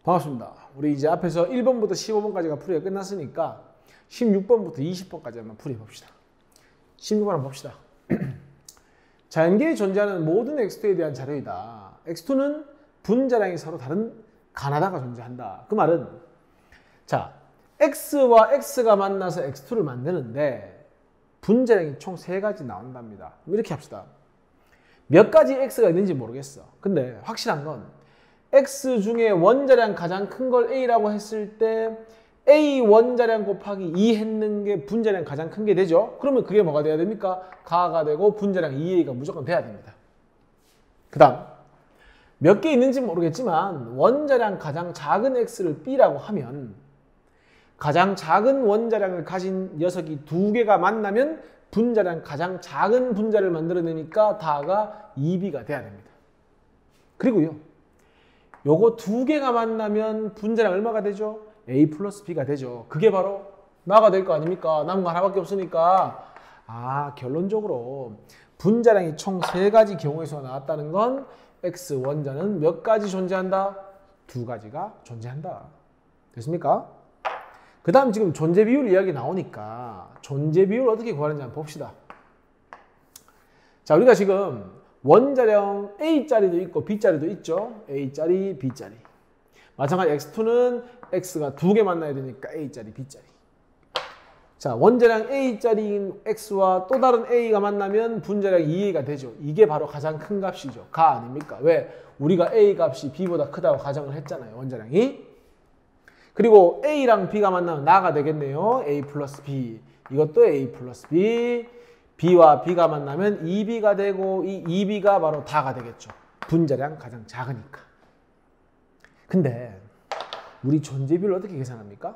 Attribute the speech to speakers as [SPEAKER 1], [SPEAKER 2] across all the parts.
[SPEAKER 1] 반갑습니다. 우리 이제 앞에서 1번부터 15번까지가 풀이가 끝났으니까 16번부터 20번까지 한번 풀이해 봅시다. 16번 한번 봅시다. 자연계에 존재하는 모든 x2에 대한 자료이다. x2는 분자량이 서로 다른 가나다가 존재한다. 그 말은 자, x와 x가 만나서 x2를 만드는데 분자량이 총 3가지 나온답니다. 이렇게 합시다. 몇 가지 x가 있는지 모르겠어. 근데 확실한 건 x 중에 원자량 가장 큰 걸 a라고 했을 때 a 원자량 곱하기 2 했는 게 분자량 가장 큰 게 되죠. 그러면 그게 뭐가 돼야 됩니까? 가가 되고 분자량 2a가 무조건 돼야 됩니다. 그 다음 몇 개 있는지 모르겠지만 원자량 가장 작은 x를 b라고 하면 가장 작은 원자량을 가진 녀석이 2개가 만나면 분자량 가장 작은 분자를 만들어내니까 다가 2b가 돼야 됩니다. 그리고요, 요거 2개가 만나면 분자량 얼마가 되죠? a 플러스 b가 되죠. 그게 바로 나가 될 거 아닙니까? 남은 거 하나밖에 없으니까. 결론적으로 분자량이 총 3가지 경우에서 나왔다는 건 x 원자는 몇 가지 존재한다? 2가지가 존재한다. 됐습니까? 그 다음 지금 존재 비율 이야기 나오니까 존재 비율 어떻게 구하는지 한번 봅시다. 자, 우리가 지금 원자량 A짜리도 있고 B짜리도 있죠. A짜리, B짜리. 마찬가지 x2는 x가 2개 만나야 되니까 A짜리, B짜리. 자, 원자량 A짜리인 x와 또 다른 A가 만나면 분자량 2A가 되죠. 이게 바로 가장 큰 값이죠. 가 아닙니까? 왜? 우리가 A 값이 B보다 크다고 가정을 했잖아요. 원자량이. 그리고 A랑 B가 만나면 나가 되겠네요. A 플러스 B. 이것도 A 플러스 B. B와 B가 만나면 2B가 되고 이 2B가 바로 다가 되겠죠. 분자량 가장 작으니까. 근데 우리 존재 비율 어떻게 계산합니까?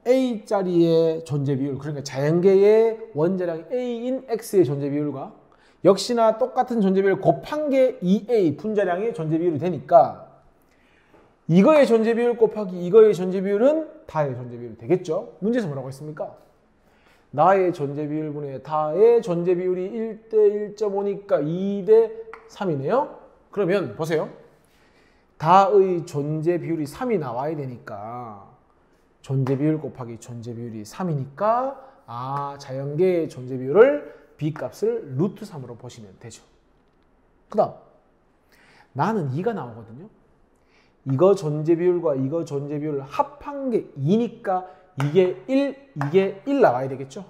[SPEAKER 1] A짜리의 존재 비율, 그러니까 자연계의 원자량 A인 X의 존재 비율과 역시나 똑같은 존재 비율 곱한 게 2A 분자량의 존재 비율이 되니까 이거의 존재 비율 곱하기 이거의 존재 비율은 다의 존재 비율이 되겠죠. 문제에서 뭐라고 했습니까? 나의 존재 비율분의 다의 존재 비율이 1대 1.5니까 2대 3이네요. 그러면 보세요. 다의 존재 비율이 3이 나와야 되니까 존재 비율 곱하기 존재 비율이 3이니까 자연계의 존재 비율을 B값을 루트 3으로 보시면 되죠. 그 다음 나는 2가 나오거든요. 이거 존재 비율과 이거 존재 비율을 합한 게 2니까 이게 1, 이게 1 나와야 되겠죠.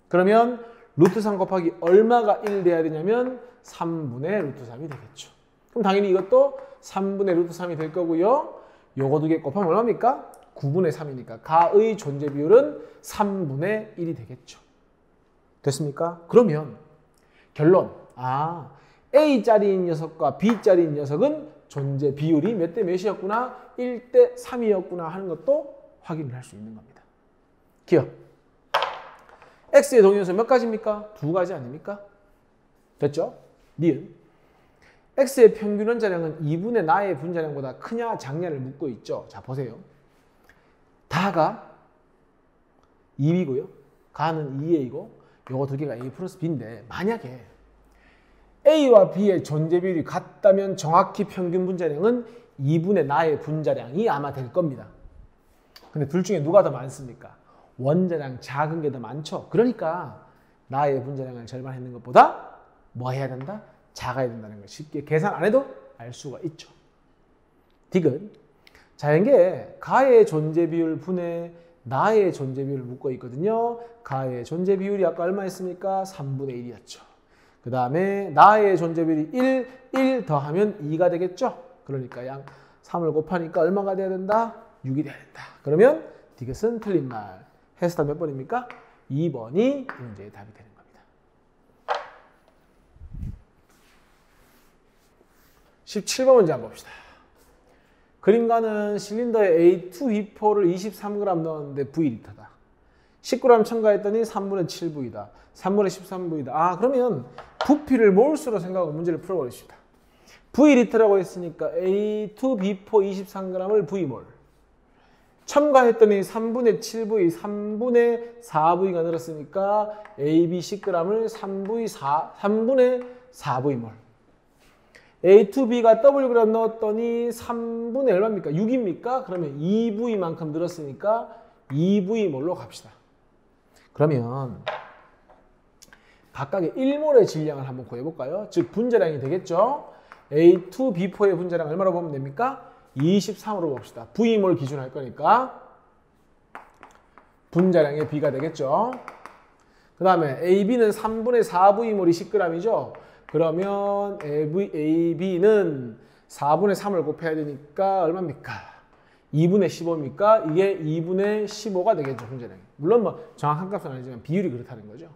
[SPEAKER 1] 그러면 루트 3 곱하기 얼마가 1 돼야 되냐면 3분의 루트 3이 되겠죠. 그럼 당연히 이것도 3분의 루트 3이 될 거고요. 요거 2개 곱하면 얼마입니까? 9분의 3이니까 가의 존재 비율은 3분의 1이 되겠죠. 됐습니까? 그러면 결론. A짜리인 녀석과 B짜리인 녀석은 존재 비율이 몇 대 몇이었구나? 1대 3이었구나 하는 것도 확인을 할 수 있는 겁니다. 기억. X의 동위원수 몇 가지입니까? 2가지 아닙니까? 됐죠? 니은. X의 평균 원자량은 2분의 나의 분자량보다 크냐 작냐를 묻고 있죠. 자, 보세요. 다가 2B고요. 가는 2A고 요거 2개가 A 플러스 B인데 만약에 A와 B의 존재 비율이 같다면 정확히 평균 분자량은 2분의 나의 분자량이 아마 될 겁니다. 근데 둘 중에 누가 더 많습니까? 원자량 작은 게 더 많죠. 그러니까 나의 분자량을 절반했는 것보다 뭐 해야 된다? 작아야 된다는 걸 쉽게 계산 안 해도 알 수가 있죠. 디귿. 자연계에 가의 존재 비율 분의 나의 존재 비율을 묶어 있거든요. 가의 존재 비율이 아까 얼마였습니까? 3분의 1이었죠. 그 다음에 나의 존재 비율이 1 더하면 2가 되겠죠. 그러니까 양 3을 곱하니까 얼마가 돼야 된다? 6이 돼야 된다. 그러면 디귿은 틀린 말. 해서 몇 번입니까? 2번이 이 문제의 답이 되는 겁니다. 17번 문제 한번 봅시다. 그림과는 실린더에 A2 휘포를 23g 넣었는데 V리터다. 10g 첨가했더니 3분의 7V다. 3분의 13V다. 그러면 부피를 몰수로 생각하고 문제를 풀어버립시다. V리터라고 했으니까 A2 B4 23g을 V몰. 첨가했더니 3분의 7V, 3분의 4V가 늘었으니까 AB 10g을 3분의 4V몰. A to B가 Wg 넣었더니 3분의 얼마입니까? 6입니까? 그러면 2V만큼 늘었으니까 2V몰로 갑시다. 그러면 각각의 1몰의 질량을 한번 구해볼까요? 즉 분자량이 되겠죠? A to B4의 분자량 얼마로 보면 됩니까? 23으로 봅시다. V몰 기준 할 거니까 분자량의 B가 되겠죠? 그 다음에 AB는 3분의 4V몰이 10g이죠? 그러면 AB는 4분의 3을 곱해야 되니까 얼마입니까? 2분의 15입니까? 이게 2분의 15가 되겠죠, 분자량이. 물론 뭐 정확한 값은 아니지만 비율이 그렇다는 거죠.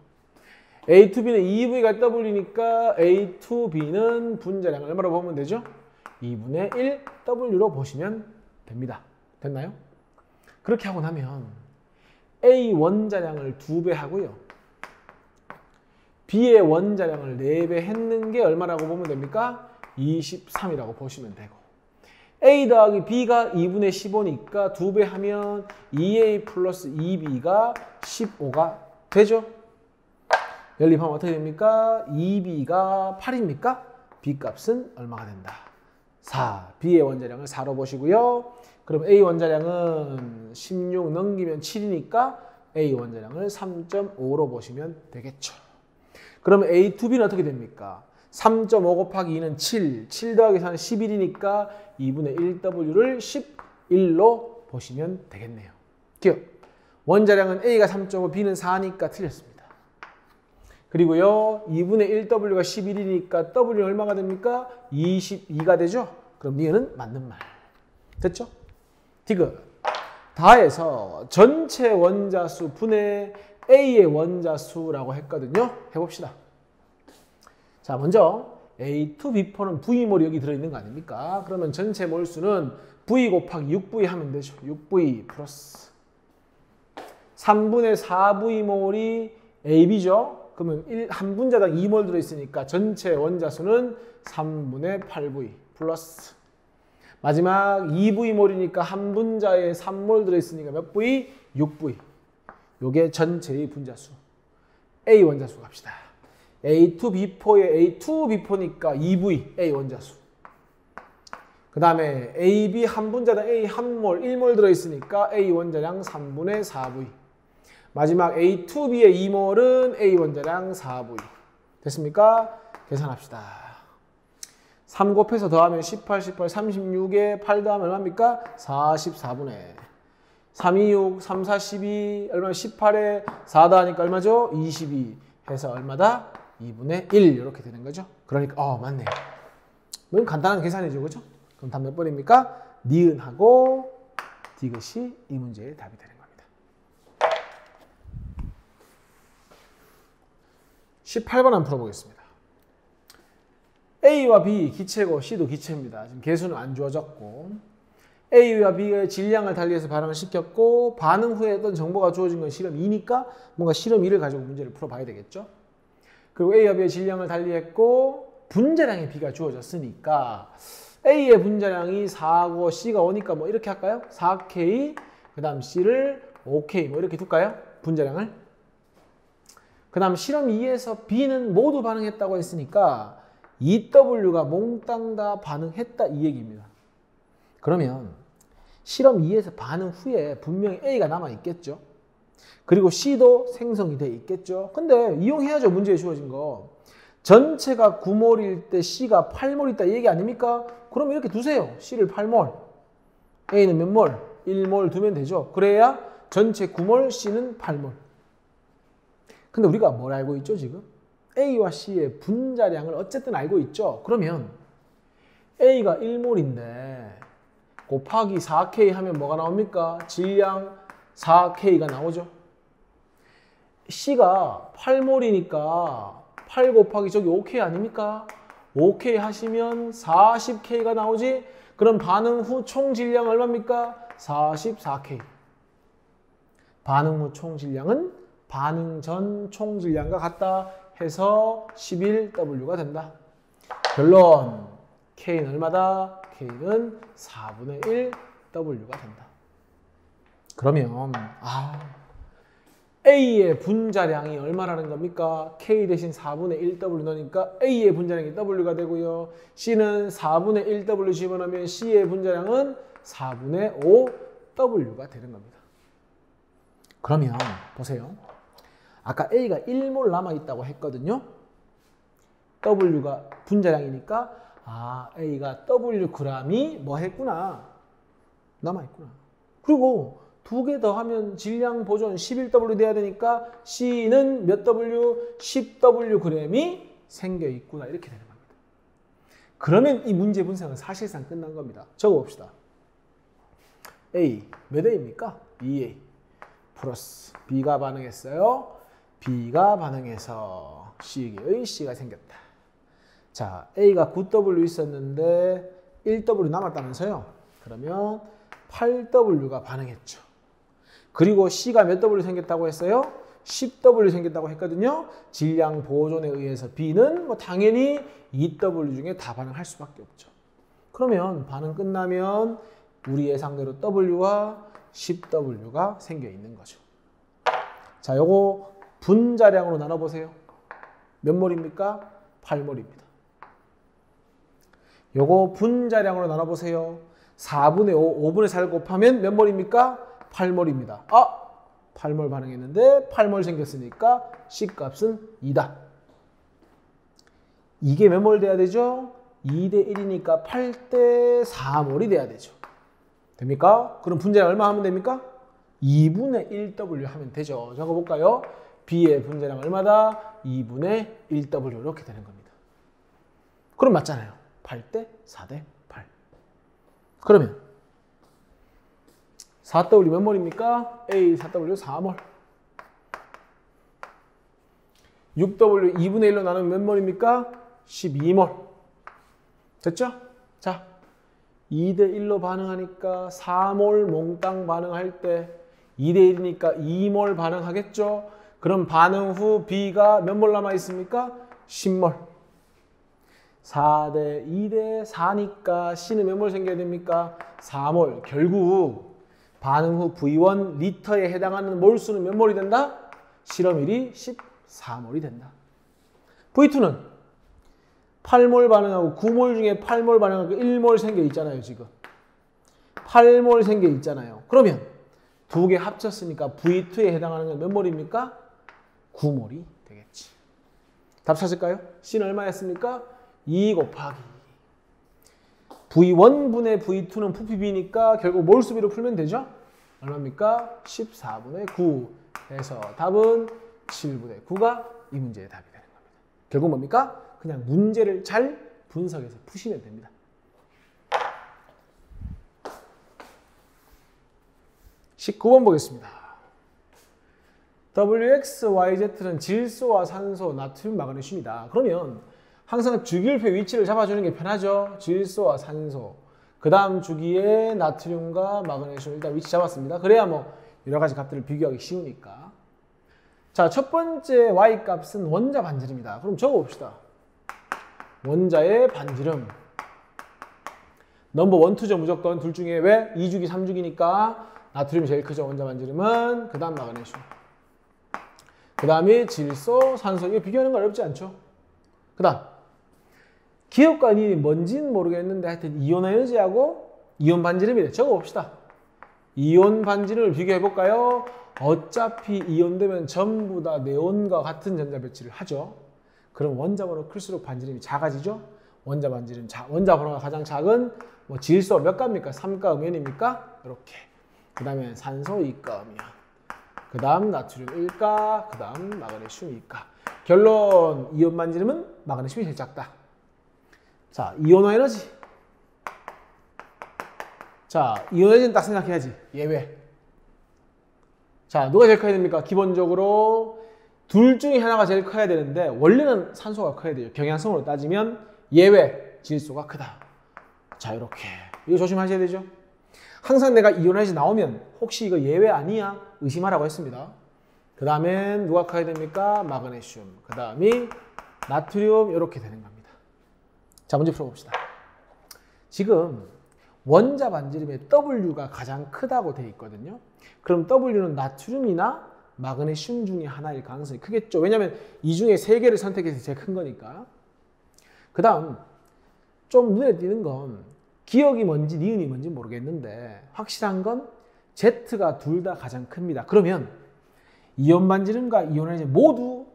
[SPEAKER 1] A to B는 2V가 W니까 A to B는 분자량을 얼마로 보면 되죠? 2분의 1 W로 보시면 됩니다. 됐나요? 그렇게 하고 나면 A 원자량을 2배 하고요. B의 원자량을 4배 했는 게 얼마라고 보면 됩니까? 23이라고 보시면 되고 A 더하기 B가 2분의 15니까 2배 하면 2A 플러스 2B가 15가 되죠? 연립하면 어떻게 됩니까? 2B가 8입니까? B 값은 얼마가 된다? 4. B의 원자량을 4로 보시고요. 그럼 A 원자량은 16 넘기면 7이니까 A 원자량을 3.5로 보시면 되겠죠. 그러면 A to B는 어떻게 됩니까? 3.5 곱하기 2는 7, 7 더하기 4는 11이니까 2분의 1W를 11로 보시면 되겠네요. 기억! 원자량은 A가 3.5, B는 4니까 틀렸습니다. 그리고요, 2분의 1W가 11이니까 W는 얼마가 됩니까? 22가 되죠? 그럼 니은은 맞는 말. 됐죠? 디귿. 다해서 전체 원자수 분의 A의 원자수라고 했거든요. 해봅시다. 자, 먼저 A to B4는 V몰이 여기 들어있는 거 아닙니까? 그러면 전체 몰수는 V 곱하기 6V 하면 되죠. 6V 플러스 3분의 4V몰이 AB죠. 그러면 한 분자당 2몰 들어있으니까 전체 원자수는 3분의 8V 플러스 마지막 2V몰이니까 한 분자에 3몰 들어있으니까 몇 V? 6V. 요게 전체의 분자수. A 원자수 갑시다. A to B4에 A to B4니까 2V A 원자수. 그 다음에 AB 한 분자당 A 한 몰, 1몰 들어있으니까 A 원자량 3분의 4V. 마지막 A to B의 2몰은 A 원자량 4V. 됐습니까? 계산합시다. 3 곱해서 더하면 18, 36에 8 더하면 얼마입니까? 44분의 3, 2, 6, 3, 4, 12, 얼마 18에 4 더하니까 얼마죠? 22 해서 얼마다? 2분의 1 이렇게 되는 거죠. 그러니까 맞네요. 이건 간단한 계산이죠. 그죠? 그럼 답 몇 번입니까? 니은하고 디귿이 이 문제의 답이 되는 겁니다. 18번 한번 풀어보겠습니다. A와 B 기체고 C도 기체입니다. 지금 개수는 안 주어졌고 A와 B의 질량을 달리해서 반응을 시켰고 반응 후에 어떤 정보가 주어진 건 실험 2니까 뭔가 실험 2를 가지고 문제를 풀어봐야 되겠죠. 그리고 A와 B의 질량을 달리했고 분자량의 B가 주어졌으니까 A의 분자량이 4고 C가 5니까 뭐 이렇게 할까요? 4K 그 다음 C를 5K 뭐 이렇게 둘까요? 분자량을. 그 다음 실험 2에서 B는 모두 반응했다고 했으니까 EW가 몽땅 다 반응했다 이 얘기입니다. 그러면 실험 2에서 반응 후에 분명히 A가 남아있겠죠. 그리고 C도 생성이 돼 있겠죠. 근데 이용해야죠. 문제에 주어진 거. 전체가 9몰일 때 C가 8몰 있다 이 얘기 아닙니까? 그럼 이렇게 두세요. C를 8몰. A는 몇 몰? 1몰 두면 되죠. 그래야 전체 9몰, C는 8몰. 근데 우리가 뭘 알고 있죠 지금? A와 C의 분자량을 어쨌든 알고 있죠. 그러면 A가 1몰인데 곱하기 4K 하면 뭐가 나옵니까? 질량 4K가 나오죠. C가 8몰이니까 8 곱하기 저기 5K 아닙니까? 5K 하시면 40K가 나오지? 그럼 반응 후 총 질량 얼마입니까? 44K. 반응 후 총 질량은 반응 전 총 질량과 같다 해서 11W가 된다. 결론 K는 얼마다? K는 4분의 1W가 된다. 그러면 A의 분자량이 얼마라는 겁니까? K 대신 4분의 1W 넣으니까 A의 분자량이 W가 되고요. C는 4분의 1W 집어넣으면 C의 분자량은 4분의 5W가 되는 겁니다. 그러면 보세요. 아까 A가 1몰 남아있다고 했거든요. W가 분자량이니까 A가 W g이 뭐 했구나? 남아있구나. 그리고 두 개 더 하면 질량 보존 11W 돼야 되니까 C는 몇 W? 10W g이 생겨있구나. 이렇게 되는 겁니다. 그러면 이 문제 분석은 사실상 끝난 겁니다. 적어봅시다. A 몇 A입니까? 2A 플러스 B가 반응했어요. B가 반응해서 C의 C가 생겼다. 자, A가 9W 있었는데 1W 남았다면서요. 그러면 8W가 반응했죠. 그리고 C가 몇 W 생겼다고 했어요? 10W 생겼다고 했거든요. 질량 보존에 의해서 B는 뭐 당연히 2W 중에 다 반응할 수밖에 없죠. 그러면 반응 끝나면 우리 예상대로 W와 10W가 생겨 있는 거죠. 자, 요거 분자량으로 나눠보세요. 몇 몰입니까? 8몰입니다. 요거 분자량으로 나눠보세요. 4분의 5, 5분의 4를 곱하면 몇 몰입니까? 8몰입니다. 8몰 반응했는데 8몰 생겼으니까 C값은 2다. 이게 몇 몰 돼야 되죠? 2대 1이니까 8대 4몰이 돼야 되죠. 됩니까? 그럼 분자량 얼마 하면 됩니까? 2분의 1W 하면 되죠. 적어볼까요? B의 분자량 얼마다? 2분의 1W 이렇게 되는 겁니다. 그럼 맞잖아요. 8대 4대 8. 그러면 4W 몇 몰입니까? A 4W 4몰. 6W 2분의 1로 나누면 몇 몰입니까? 12몰. 됐죠? 자, 2대 1로 반응하니까 4몰 몽땅 반응할 때 2대 1이니까 2몰 반응하겠죠? 그럼 반응 후 B가 몇 몰 남아 있습니까? 10몰. 4대 2대 4니까 C는 몇 몰 생겨야 됩니까? 4몰. 결국 반응 후 V1 리터에 해당하는 몰수는 몇 몰이 된다? 실험일이 14몰이 된다. V2는 8몰 반응하고 9몰 중에 8몰 반응하고 1몰 생겨 있잖아요, 지금. 8몰 생겨 있잖아요. 그러면 두 개 합쳤으니까 V2에 해당하는 건 몇 몰입니까? 9몰이 되겠지. 답 찾을까요? C는 얼마였습니까? 2 곱하기 V1분의 V2는 부피비니까 결국 몰수비로 풀면 되죠? 얼마입니까? 14분의 9 해서 답은 7분의 9가 이 문제의 답이 되는 겁니다. 결국 뭡니까? 그냥 문제를 잘 분석해서 푸시면 됩니다. (19번) 보겠습니다. WXYZ는 질소와 산소, 나트륨, 마그네슘이다. 그러면 항상 주기율표 위치를 잡아주는 게 편하죠. 질소와 산소, 그 다음 주기에 나트륨과 마그네슘 일단 위치 잡았습니다. 그래야 뭐 여러 가지 값들을 비교하기 쉬우니까. 자, 첫 번째 Y값은 원자 반지름이다. 그럼 적어봅시다. 원자의 반지름. 넘버 1, 2죠. 무조건 둘 중에 왜? 2주기, 3주기니까 나트륨이 제일 크죠. 원자 반지름은. 그 다음 마그네슘. 그 다음에 질소, 산소. 이거 비교하는 거 어렵지 않죠? 그 다음 기억관이 뭔지는 모르겠는데 하여튼 이온 에너지하고 이온 반지름이래. 적어봅시다. 이온 반지름을 비교해볼까요? 어차피 이온되면 전부 다 네온과 같은 전자 배치를 하죠. 그럼 원자 번호 클수록 반지름이 작아지죠? 원자 반지름, 원자 번호가 가장 작은 뭐 질소 몇 가입니까? 3가 음연입니까? 이렇게. 그 다음에 산소 2가 음연. 그 다음 나트륨 1가, 그 다음 마그네슘 2가. 결론, 이온 반지름은 마그네슘이 제일 작다. 자, 이온화 에너지. 자, 이온 에너지는 딱 생각해야지. 예외. 자, 누가 제일 커야 됩니까? 기본적으로 둘 중에 하나가 제일 커야 되는데 원래는 산소가 커야 돼요. 경향성으로 따지면 예외, 질소가 크다. 자, 이렇게. 이거 조심하셔야 되죠. 항상 내가 이온 에너지 나오면 혹시 이거 예외 아니야? 의심하라고 했습니다. 그 다음엔 누가 커야 됩니까? 마그네슘. 그 다음이 나트륨. 이렇게 되는 겁니다. 자, 문제 풀어봅시다. 지금 원자 반지름의 W가 가장 크다고 되어 있거든요. 그럼 W는 나트륨이나 마그네슘 중에 하나일 가능성이 크겠죠. 왜냐하면 이 중에 3개를 선택해서 제일 큰 거니까. 그 다음 좀 눈에 띄는 건 기억이 뭔지 니은이 뭔지 모르겠는데 확실한 건 Z가 둘 다 가장 큽니다. 그러면 이온 반지름과 이온 에너지 모두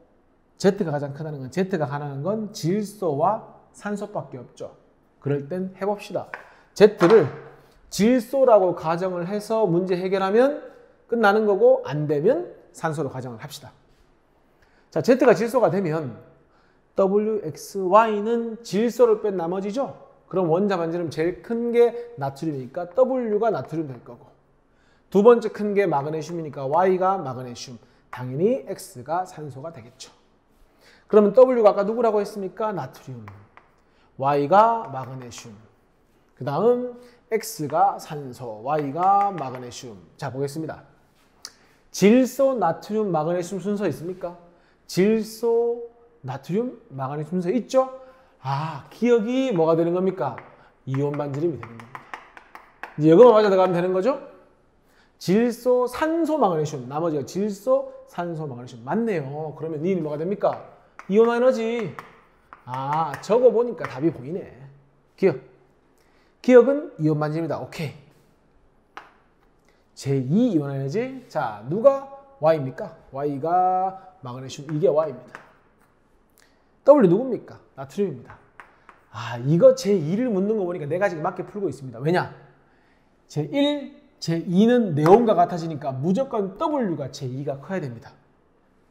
[SPEAKER 1] Z가 가장 크다는 건 Z가 가능한 건 질소와 산소밖에 없죠. 그럴 땐 해봅시다. Z를 질소라고 가정을 해서 문제 해결하면 끝나는 거고 안 되면 산소로 가정을 합시다. 자, Z가 질소가 되면 WXY는 질소를 뺀 나머지죠. 그럼 원자 반지름 제일 큰 게 나트륨이니까 W가 나트륨 될 거고 두 번째 큰 게 마그네슘이니까 Y가 마그네슘, 당연히 X가 산소가 되겠죠. 그러면 W가 아까 누구라고 했습니까? 나트륨, Y가 마그네슘, 그 다음 X가 산소, Y가 마그네슘. 자, 보겠습니다. 질소, 나트륨, 마그네슘 순서 있습니까? 질소, 나트륨, 마그네슘 순서 있죠? 아, 기억이 뭐가 되는 겁니까? 이온 반지름이 되는 겁니다. 이제 이거만 맞아 들어가면 되는 거죠? 질소, 산소, 마그네슘. 나머지가 질소, 산소, 마그네슘. 맞네요. 그러면 니은이 뭐가 됩니까? 이온 에너지. 아, 적어 보니까 답이 보이네. 기억. 기억은 이온 반지름이다. 오케이. 제2 이온 에너지. 자, 누가 Y입니까? Y가 마그네슘. 이게 Y입니다. W 누굽니까? 나트륨입니다. 아, 이거 제2를 묻는 거 보니까 내가 지금 맞게 풀고 있습니다. 왜냐? 제1, 제2는 네온과 같아지니까 무조건 W가 제2가 커야 됩니다.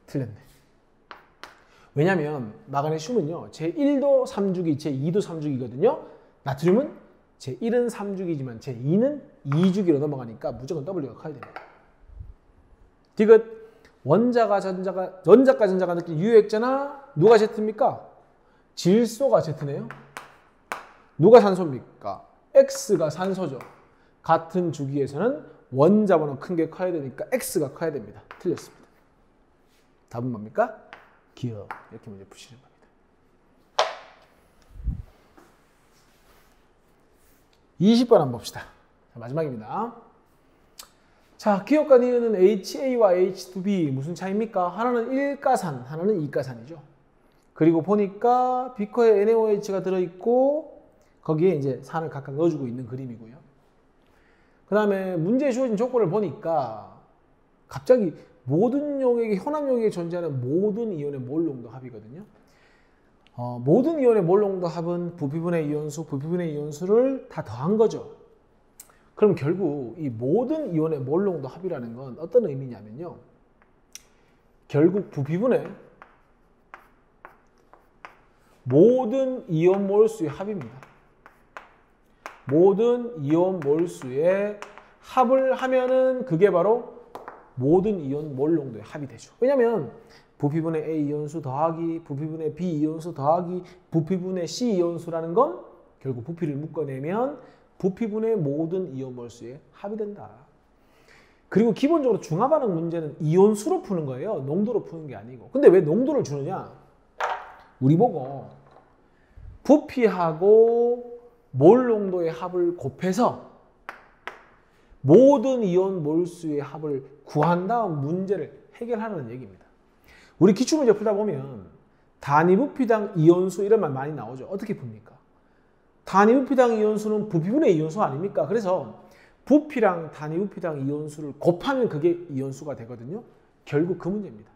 [SPEAKER 1] 틀렸네. 왜냐면 마그네슘은요. 제1도 3주기, 제2도 3주기거든요. 나트륨은 제1은 3주기지만 제2는 2주기로 넘어가니까 무조건 W가 커야 됩니다. 디귿. 원자과 전자가 느낀 유효액자나 누가 Z입니까? 질소가 Z네요. 누가 산소입니까? X가 산소죠. 같은 주기에서는 원자보다 큰 게 커야 되니까 X가 커야 됩니다. 틀렸습니다. 답은 뭡니까? 기억. 이렇게 문제 푸시는 겁니다. 20번 한번 봅시다. 자, 마지막입니다. 자, 기억과 니은은 HA와 H2B 무슨 차이입니까? 하나는 1가산, 하나는 2가산이죠. 그리고 보니까 비커에 NaOH가 들어있고 거기에 이제 산을 각각 넣어주고 있는 그림이고요. 그 다음에 문제에 주어진 조건을 보니까 갑자기 모든 용액에, 혼합 용액에 존재하는 모든 이온의 몰 농도 합이거든요. 모든 이온의 몰 농도 합은 부피분의 이온수, 부피분의 이온수를 다 더한 거죠. 그럼 결국 이 모든 이온의 몰 농도 합이라는 건 어떤 의미냐면요. 결국 부피분의 모든 이온 몰수의 합입니다. 모든 이온 몰수의 합을 하면은 그게 바로 모든 이온 몰 농도의 합이 되죠. 왜냐면 부피분의 A 이온수 더하기 부피분의 B 이온수 더하기 부피분의 C 이온수라는 건 결국 부피를 묶어내면 부피분의 모든 이온 몰수의 합이 된다. 그리고 기본적으로 중화반응 문제는 이온수로 푸는 거예요. 농도로 푸는 게 아니고. 근데 왜 농도를 주느냐? 우리 보고 부피하고 몰 농도의 합을 곱해서 모든 이온 몰수의 합을 구한 다음 문제를 해결하는 얘기입니다. 우리 기출문제 풀다 보면 단위 부피당 이온수 이런 말 많이 나오죠. 어떻게 풉니까? 단위 부피당 이온수는 부피분의 이온수 아닙니까? 그래서 부피랑 단위 부피당 이온수를 곱하면 그게 이온수가 되거든요. 결국 그 문제입니다.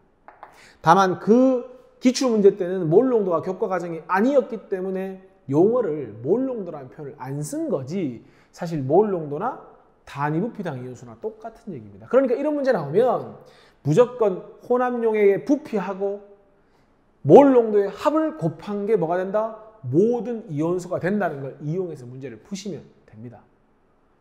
[SPEAKER 1] 다만 그 기출문제 때는 몰 농도가 교과 과정이 아니었기 때문에 용어를 몰 농도라는 표현을 안 쓴 거지 사실 몰 농도나 단위 부피당 이온수나 똑같은 얘기입니다. 그러니까 이런 문제 나오면 무조건 혼합용액의 부피하고 몰 농도의 합을 곱한 게 뭐가 된다? 모든 이온수가 된다는 걸 이용해서 문제를 푸시면 됩니다.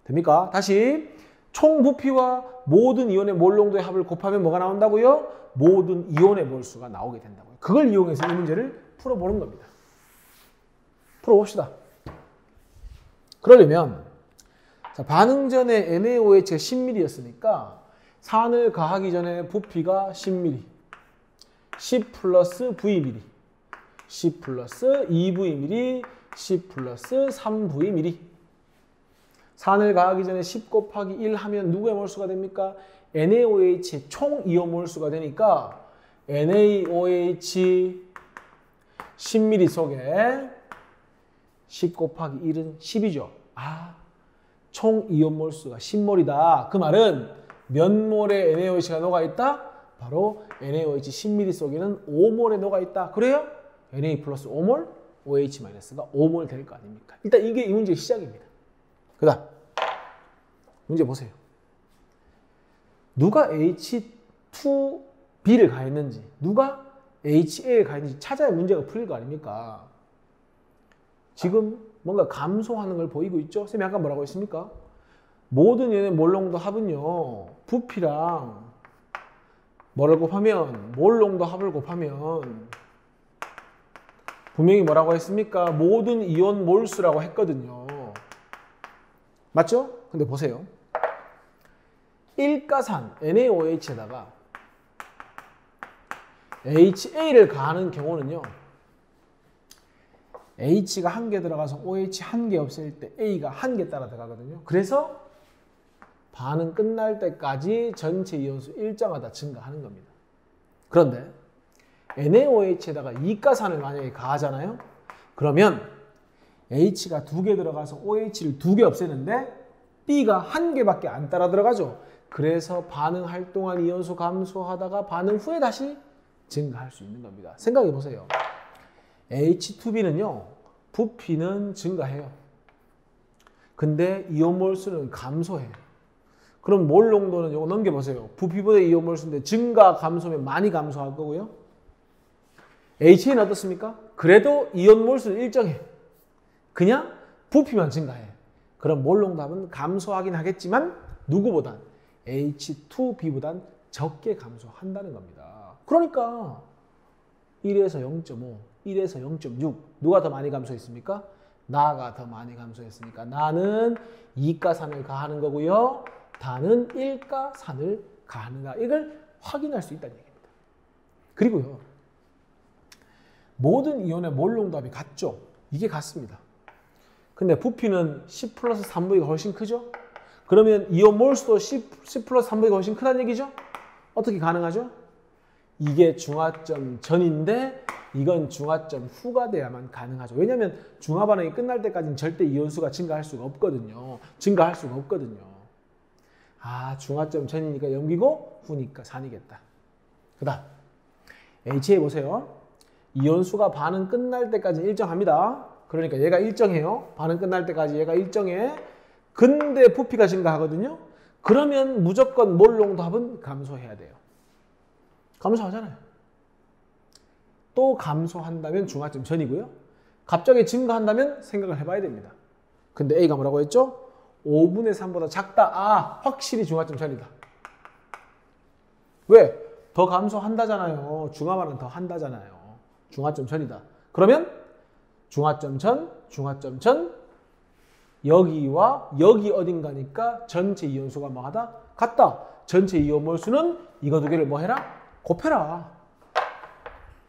[SPEAKER 1] 됩니까? 다시 총 부피와 모든 이온의 몰 농도의 합을 곱하면 뭐가 나온다고요? 모든 이온의 몰수가 나오게 된다고요. 그걸 이용해서 이 문제를 풀어보는 겁니다. 풀어봅시다. 그러려면 자, 반응 전에 NaOH가 10ml였으니까 산을 가하기 전에 부피가 10ml 10 플러스 Vml 10 플러스 2Vml 10 플러스 3Vml 산을 가하기 전에 10 곱하기 1 하면 누구의 몰수가 됩니까? NaOH의 총 이온 몰수가 되니까 NaOH 10ml 속에 10 곱하기 1은 10이죠. 아, 총 이온 몰수가 10몰이다. 그 말은 몇 몰의 NaOH가 녹아있다? 바로 NaOH 10ml 속에는 5몰에 녹아있다. 그래요? Na 플러스 5몰, OH 마이너스가 5몰 될 거 아닙니까? 일단 이게 이 문제의 시작입니다. 그 다음 문제 보세요. 누가 H2B를 가했는지, 누가 HA를 가했는지 찾아야 문제가 풀릴 거 아닙니까? 지금 뭔가 감소하는 걸 보이고 있죠? 쌤이 아까 뭐라고 했습니까? 모든 연의 몰농도 합은요, 부피랑 뭐를 곱하면, 몰농도 합을 곱하면 분명히 뭐라고 했습니까? 모든 이온 몰수라고 했거든요. 맞죠? 근데 보세요. 일가산 NaOH에다가 HA를 가하는 경우는요, H가 1개 들어가서 OH 1개 없을 때 A가 1개 따라 들어가거든요. 그래서 반응 끝날 때까지 전체 이온수 일정하다 증가하는 겁니다. 그런데 NaOH에다가 이가산을 만약에 가하잖아요. 그러면 H가 2개 들어가서 OH를 2개 없애는데 B가 1개밖에 안 따라 들어가죠. 그래서 반응 활동한 이온수 감소하다가 반응 후에 다시 증가할 수 있는 겁니다. 생각해 보세요. H2B는요, 부피는 증가해요. 근데 이온 몰수는 감소해요. 그럼 몰 농도는 이거 넘겨보세요. 부피보다 이온 몰수인데 증가, 감소면 많이 감소할 거고요. HA는 어떻습니까? 그래도 이온 몰수는 일정해. 그냥 부피만 증가해. 그럼 몰 농도는 감소하긴 하겠지만 누구보단 H2B보단 적게 감소한다는 겁니다. 그러니까 1에서 0.5, 1에서 0.6 누가 더 많이 감소했습니까? 나가 더 많이 감소했으니까 나는 이가산을 가하는 거고요. 다는 일가산을 가하는가, 이걸 확인할 수 있다는 얘기입니다. 그리고요, 모든 이온의 몰 농도합이 같죠? 이게 같습니다. 근데 부피는 10 플러스 3V가 훨씬 크죠? 그러면 이온 몰수도 10 플러스 3V가 훨씬 크다는 얘기죠? 어떻게 가능하죠? 이게 중화점 전인데 이건 중화점 후가 돼야만 가능하죠. 왜냐하면 중화 반응이 끝날 때까지는 절대 이온수가 증가할 수가 없거든요. 아, 중화점 전이니까 0이고 후니까 산이겠다. 그 다음 HA 보세요. 이온수가 반응 끝날 때까지 일정합니다. 그러니까 얘가 일정해요. 반응 끝날 때까지 얘가 일정해. 근데 부피가 증가하거든요. 그러면 무조건 몰 농도합은 감소해야 돼요. 감소하잖아요. 또 감소한다면 중화점 전이고요. 갑자기 증가한다면 생각을 해봐야 됩니다. 근데 A가 뭐라고 했죠? 5분의 3보다 작다. 아, 확실히 중화점 전이다. 왜? 더 감소한다잖아요. 중화반은 더 한다잖아요. 중화점 전이다. 그러면 중화점 전, 여기와 여기 어딘가니까 전체 이온수가 뭐하다? 같다. 전체 이온 몰수는 이거 두 개를 뭐 해라? 곱해라.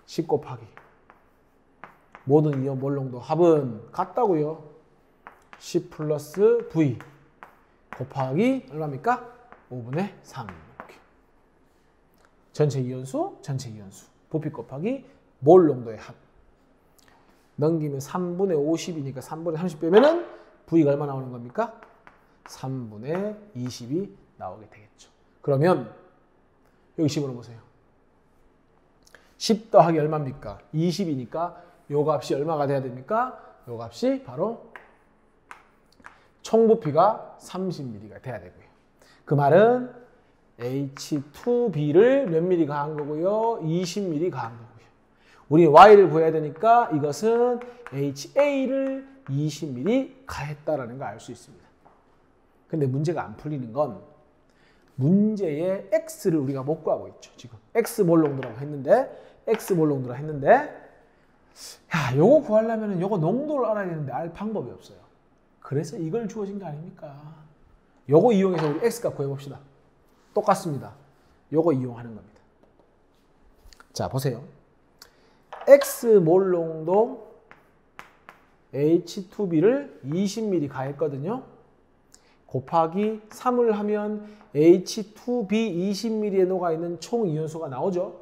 [SPEAKER 1] 10 곱하기 모든 이온 몰 농도 합은 같다고요. 10 플러스 V 곱하기 얼마입니까? 5분의 3. 이렇게. 전체 이온수. 부피 곱하기 몰 농도의 합. 넘기면 3분의 50이니까 3분의 30 빼면은 V가 얼마 나오는 겁니까? 3분의 20이 나오게 되겠죠. 그러면 여기 집어넣어보세요. 10 더하기 얼마입니까? 20이니까 요 값이 얼마가 돼야 됩니까? 요 값이 바로 총 부피가 30ml가 돼야 되고요. 그 말은 H2B를 몇 ml 가한 거고요? 20ml 가한 거고요. 우리 Y를 구해야 되니까 이것은 HA를 20ml 가했다라는 걸 알 수 있습니다. 근데 문제가 안 풀리는 건 문제의 X를 우리가 못 구하고 있죠. 지금 X 몰 농도라고 했는데 야, 요거 구하려면 요거 농도를 알아야 되는데 알 방법이 없어요. 그래서 이걸 주어진 거 아닙니까? 요거 이용해서 우리 X값 구해봅시다. 똑같습니다. 요거 이용하는 겁니다. 자, 보세요. X 몰 농도 H2B를 20ml 가했거든요. 곱하기 3을 하면 H2B 20ml에 녹아있는 총 이온수가 나오죠.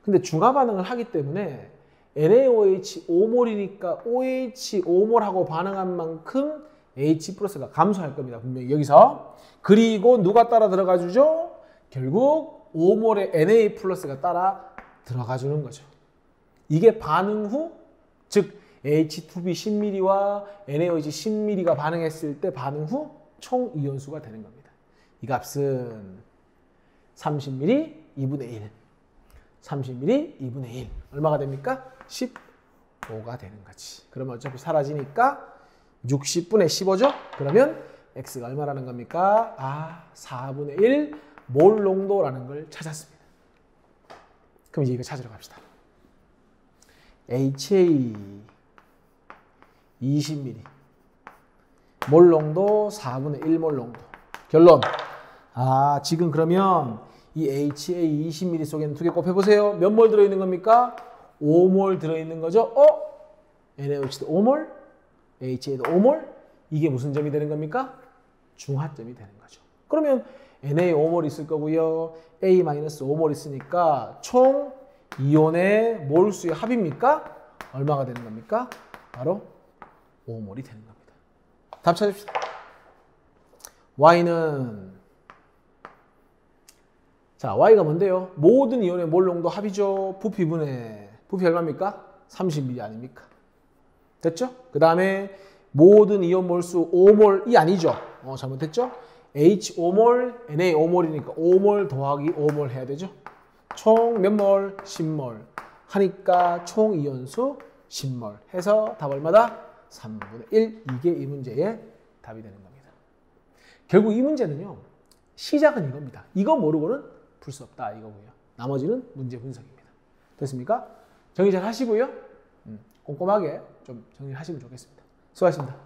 [SPEAKER 1] 근데 중화 반응을 하기 때문에 NaOH 5몰이니까 OH 5몰하고 반응한 만큼 H 플러스가 감소할 겁니다. 분명히 여기서. 그리고 누가 따라 들어가 주죠? 결국 5몰의 Na 플러스가 따라 들어가 주는 거죠. 이게 반응 후, 즉 H2B 10ml와 NaOH 10ml가 반응했을 때 반응 후 총 이온수가 되는 겁니다. 이 값은 30ml 2분의 1. 30ml 2분의 1. 얼마가 됩니까? 15가 되는 거지. 그러면 어차피 사라지니까 60분의 15죠? 그러면 X가 얼마라는 겁니까? 4분의 1 몰 농도라는 걸 찾았습니다. 그럼 이제 이거 찾으러 갑시다. HA 20ml 몰 농도 4분의 1 몰 농도. 결론. 지금 그러면 이 HA 20ml 속에는 두 개 곱해보세요. 몇 몰 들어있는 겁니까? 5몰 들어있는 거죠? NaOH도 5몰, HA도 5몰. 이게 무슨 점이 되는 겁니까? 중화점이 되는 거죠. 그러면 Na 5몰 있을 거고요. A-5몰 있으니까 총 이온의 몰수의 합입니까? 얼마가 되는 겁니까? 바로 5몰이 되는 겁니다. 답 찾읍시다. Y는 자, Y가 뭔데요? 모든 이온의 몰 농도 합이죠. 부피분의 부피 얼마입니까? 30ml 아닙니까? 됐죠? 그 다음에 모든 이온 몰수 5몰이 아니죠. 잘못했죠? H5몰, Na5몰이니까 5몰 더하기 5몰 해야 되죠. 총 몇 몰? 10몰. 하니까 총 이온수 10몰. 해서 답 얼마다? 3분의 1. 이게 이 문제의 답이 되는 겁니다. 결국 이 문제는요. 시작은 이겁니다. 이거 모르고는 풀 수 없다 이거고요. 나머지는 문제 분석입니다. 됐습니까? 정리 잘 하시고요. 꼼꼼하게 좀 정리하시면 좋겠습니다. 수고하셨습니다.